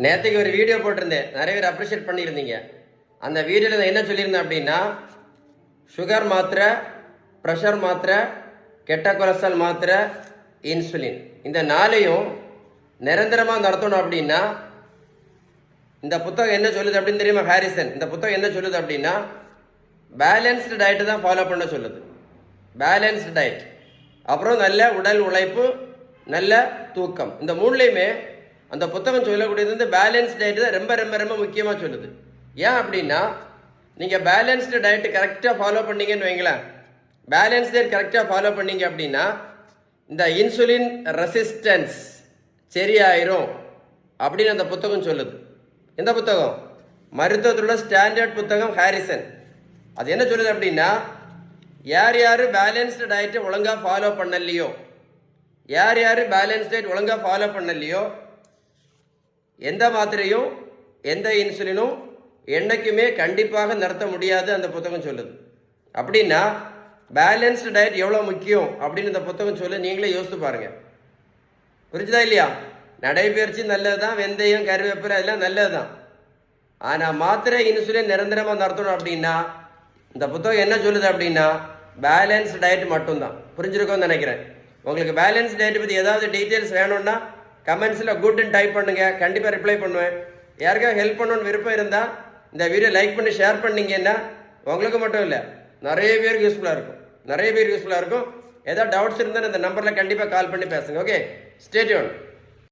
நேற்றுக்கு ஒரு வீடியோ போட்டிருந்தேன், நிறைய பேர் அப்ரிஷியேட் பண்ணியிருந்தீங்க. அந்த வீடியோவில் நான் என்ன சொல்லியிருந்தேன் அப்படின்னா, சுகர் மாத்திரை, ப்ரெஷர் மாத்திரை, கெட்ட கொலஸ்ட்ரால் மாத்திரை, இன்சுலின், இந்த நாளையும் நிரந்தரமாக நடத்தணும் அப்படின்னா இந்த புத்தகம் என்ன சொல்லுது அப்படின்னு தெரியுமா? ஹாரிசன் இந்த புத்தகம் என்ன சொல்லுது அப்படின்னா, பேலன்ஸ்டு டயட்டு தான் ஃபாலோ பண்ண சொல்லுது. பேலன்ஸ்டு டயட், அப்புறம் நல்ல உடல் உழைப்பு, நல்ல தூக்கம், இந்த மூணுலேயுமே அந்த புத்தகம் சொல்லக்கூடியது வந்து பேலன்ஸ் டயட்டு தான் ரொம்ப ரொம்ப ரொம்ப முக்கியமாக சொல்லுது. ஏன் அப்படின்னா, நீங்கள் பேலன்ஸ்டு டயட்டு கரெக்டாக ஃபாலோ பண்ணீங்கன்னு வைங்களேன், பேலன்ஸ் டயட் கரெக்டாக ஃபாலோ பண்ணீங்க அப்படின்னா இந்த இன்சுலின் ரெசிஸ்டன்ஸ் சரியாயிரும் அப்படின்னு அந்த புத்தகம் சொல்லுது. எந்த புத்தகம்? மருத்துவத்தோட ஸ்டாண்டர்ட் புத்தகம், ஹாரிசன். அது என்ன சொல்லுது அப்படின்னா, யார் யார் பேலன்ஸ்டு டயட்டை ஒழுங்காக ஃபாலோ பண்ணலையோ, யார் யார் பேலன்ஸ் டயட் ஒழுங்காக ஃபாலோ பண்ணலையோ, எந்த மாத்திரையும் எந்த இன்சுலினும் என்னைக்குமே கண்டிப்பாக நடத்த முடியாது அந்த புத்தகம் சொல்லுது. அப்படின்னா பேலன்ஸ்டு டயட் எவ்வளோ முக்கியம் அப்படின்னு இந்த புத்தகம் சொல்லு. நீங்களே யோசித்து பாருங்கள். புரிஞ்சுதா இல்லையா? நடைபயிற்சி நல்லது தான், வெந்தயம் கருவேப்பிலை எல்லாம் நல்லது தான். ஆனால் மாத்திரை இன்சுலின் நிரந்தரமாக நடத்தணும் அப்படின்னா இந்த புத்தகம் என்ன சொல்லுது அப்படின்னா பேலன்ஸ் டயட் மட்டும்தான். புரிஞ்சிருக்கோன்னு நினைக்கிறேன். உங்களுக்கு பேலன்ஸ் டயட் பற்றி ஏதாவது டீட்டெயில்ஸ் வேணும்னா கமெண்ட்ஸில் குட்னு டைப் பண்ணுங்கள், கண்டிப்பாக ரிப்ளை பண்ணுவேன். யாருக்காவது ஹெல்ப் பண்ணணுன்னு விருப்பம் இருந்தால் இந்த வீடியோ லைக் பண்ணி ஷேர் பண்ணிங்கன்னா உங்களுக்கு மட்டும் இல்லை, நிறைய பேருக்கு யூஸ்ஃபுல்லாக இருக்கும். ஏதாவது டவுட்ஸ் இருந்தால் இந்த நம்பரில் கண்டிப்பாக கால் பண்ணி பேசுங்க. Okay, stay tune.